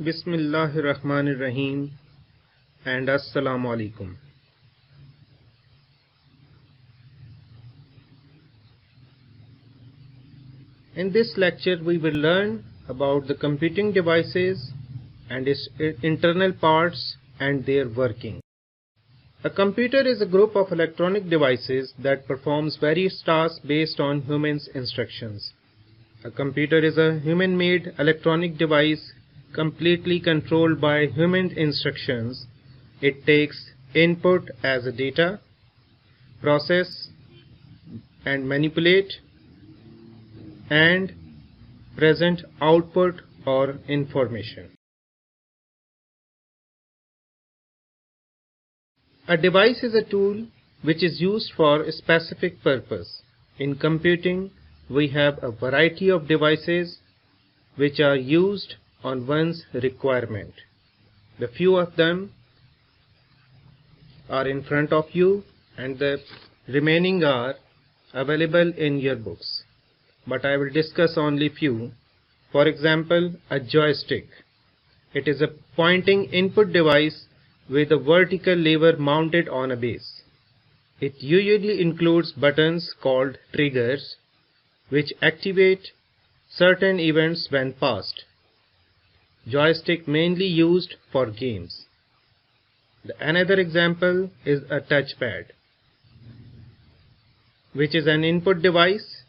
Bismillahirrahmanirrahim and Assalamu alaikum. In this lecture we will learn about the computing devices and its internal parts and their working. A computer is a group of electronic devices that performs various tasks based on humans' instructions. A computer is a human-made electronic device completely controlled by human instructions. It takes input as a data, process and manipulate, and present output or information. A device is a tool which is used for a specific purpose. In computing, we have a variety of devices which are used on one's requirement. The few of them are in front of you and the remaining are available in your books. But I will discuss only few. For example, a joystick. It is a pointing input device with a vertical lever mounted on a base. It usually includes buttons called triggers, which activate certain events when passed. Joystick mainly used for games. Another example is a touchpad, which is an input device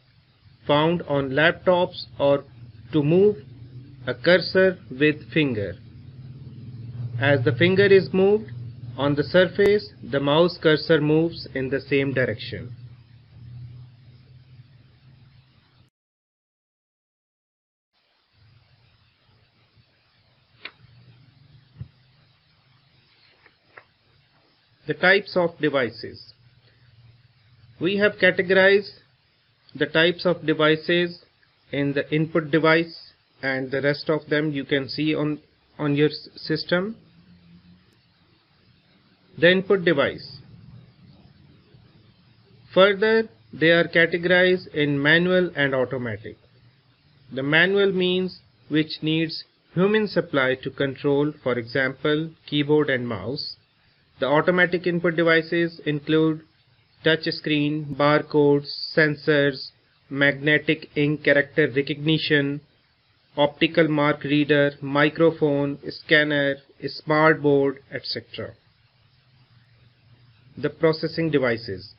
found on laptops or to move a cursor with finger. As the finger is moved on the surface, the mouse cursor moves in the same direction. The types of devices. We have categorized the types of devices in the input device, and the rest of them you can see on your system. The input device. Further, they are categorized in manual and automatic. The manual means which needs human supply to control, for example, keyboard and mouse. The automatic input devices include touch screen, barcodes, sensors, magnetic ink character recognition, optical mark reader, microphone, scanner, smart board, etc. The processing devices.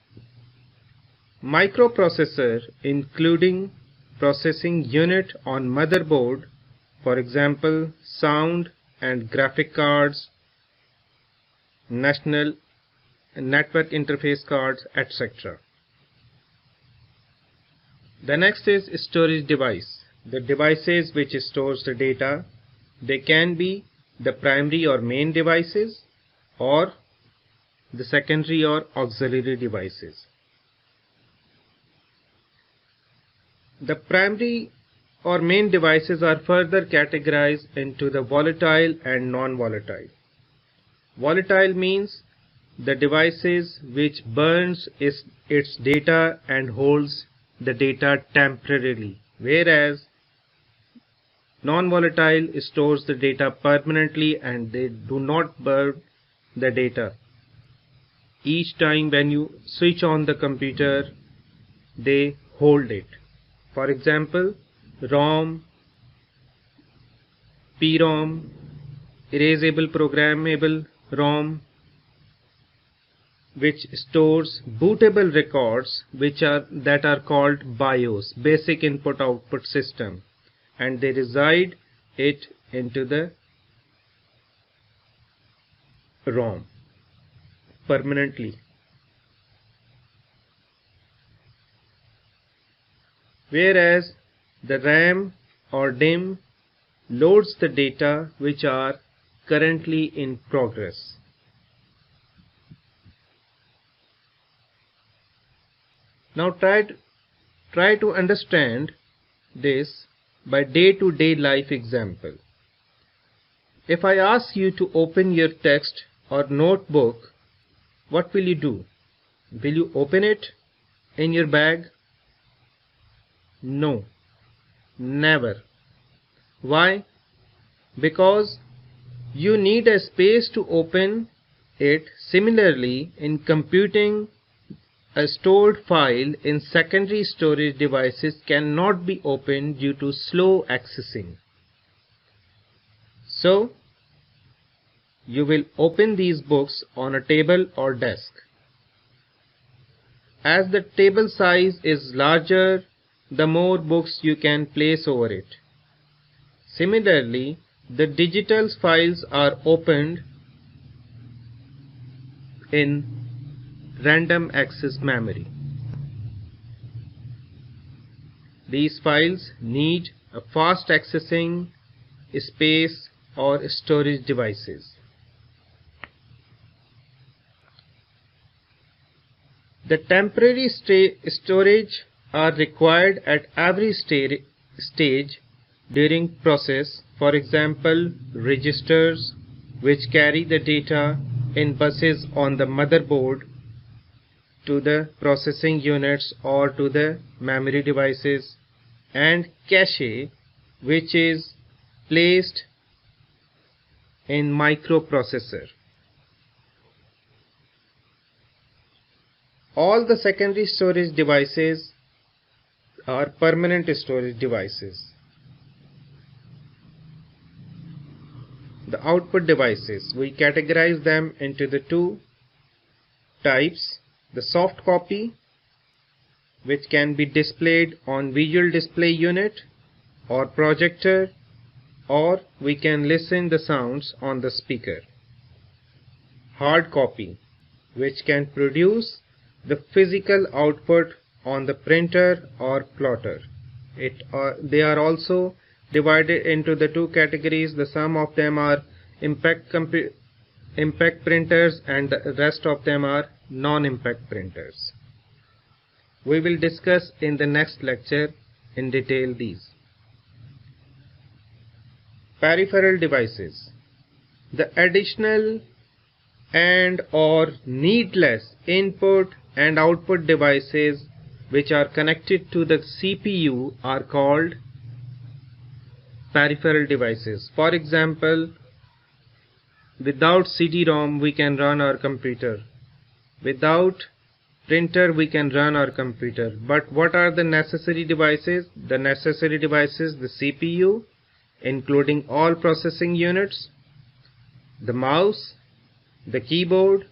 Microprocessor including processing unit on motherboard, for example, sound and graphic cards, national network interface cards, etc. The next is storage device. The devices which stores the data. They can be the primary or main devices or the secondary or auxiliary devices. The primary or main devices are further categorized into the volatile and non-volatile. Volatile means the devices which burns its data and holds the data temporarily, whereas non-volatile stores the data permanently and they do not burn the data. Each time when you switch on the computer, they hold it. For example, ROM, PROM, erasable programmable ROM, which stores bootable records that are called BIOS, basic input output system, and they reside it into the ROM permanently. Whereas the RAM or DIMM loads the data which are currently in progress. Now try to understand this by day-to-day life example. If I ask you to open your text or notebook, what will you do? Will you open it in your bag? No, never. Why? Because You need a space to open it. Similarly, in computing, a stored file in secondary storage devices cannot be opened due to slow accessing. So, you will open these books on a table or desk. As the table size is larger, the more books you can place over it. Similarly, the digital files are opened in random access memory. These files need a fast accessing space or storage devices. The temporary storage are required at every stage during process. For example, registers which carry the data in buses on the motherboard to the processing units or to the memory devices, and cache which is placed in microprocessor. All the secondary storage devices are permanent storage devices. The output devices, we categorize them into the two types. The soft copy, which can be displayed on visual display unit or projector, or we can listen the sounds on the speaker. Hard copy, which can produce the physical output on the printer or plotter. They are also divided into the two categories. The some of them are impact printers and the rest of them are non-impact printers. We will discuss in the next lecture in detail these. Peripheral devices. The additional and or needless input and output devices which are connected to the CPU are called peripheral devices. For example, without CD-ROM we can run our computer. Without printer we can run our computer. But what are the necessary devices? The necessary devices, the CPU, including all processing units, the mouse, the keyboard,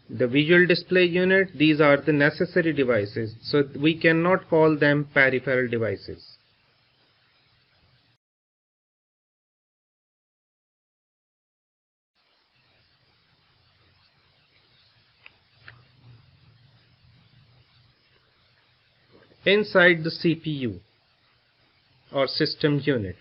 the visual display unit. These are the necessary devices. So we cannot call them peripheral devices. Inside the CPU or system unit.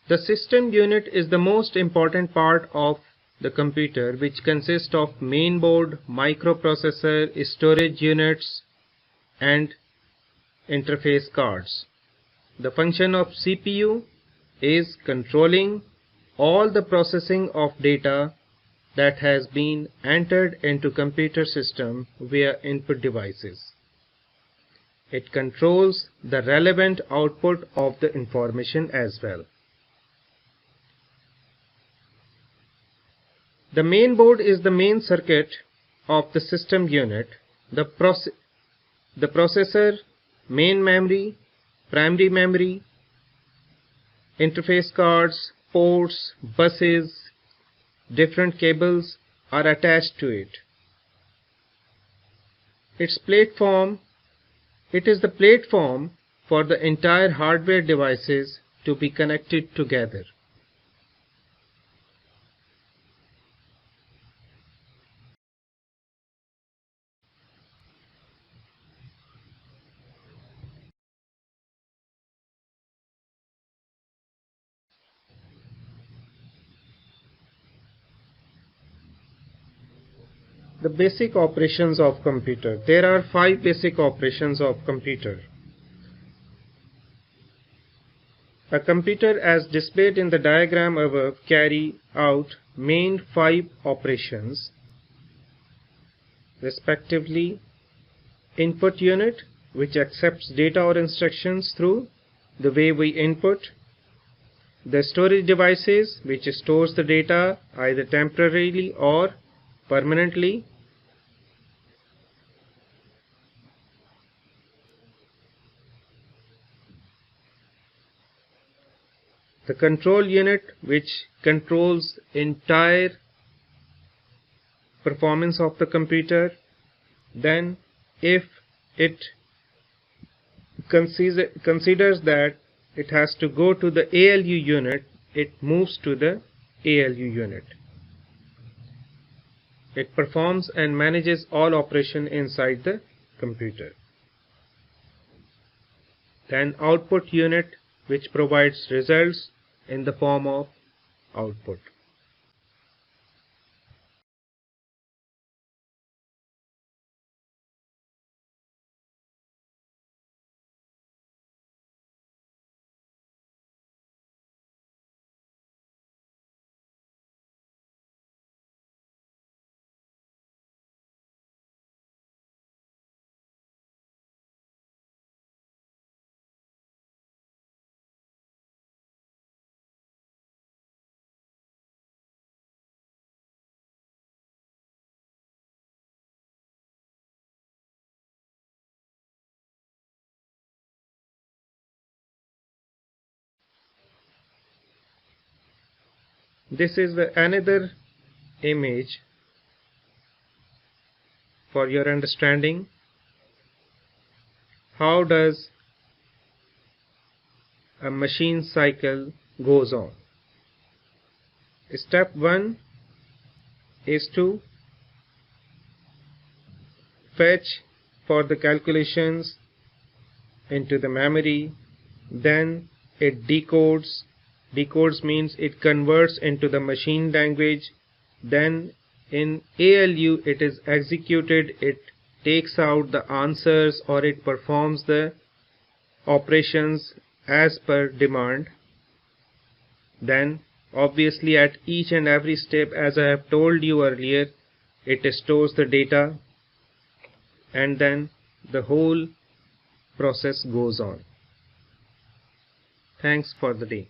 The system unit is the most important part of the computer, which consists of mainboard, microprocessor, storage units and interface cards. The function of CPU is controlling all the processing of data that has been entered into computer system via input devices. It controls the relevant output of the information as well. The main board is the main circuit of the system unit. The processor, main memory, primary memory, interface cards, ports, buses, different cables are attached to it. It is the platform for the entire hardware devices to be connected together. The basic operations of computer. There are 5 basic operations of computer. A computer as displayed in the diagram above carry out main 5 operations, respectively: input unit, which accepts data or instructions through the way we input; The storage devices which stores the data either temporarily or permanently. The control unit which controls entire performance of the computer. Then if it considers that it has to go to the ALU unit, it moves to the ALU unit. It performs and manages all operation inside the computer. Then output unit which provides results in the form of output. This is another image for your understanding. How does a machine cycle goes on? Step 1 is to fetch for the calculations into the memory. Then it decodes. Decodes means it converts into the machine language. Then in ALU it is executed. It takes out the answers or it performs the operations as per demand. Then obviously at each and every step, as I have told you earlier, it stores the data and then the whole process goes on. Thanks for the day.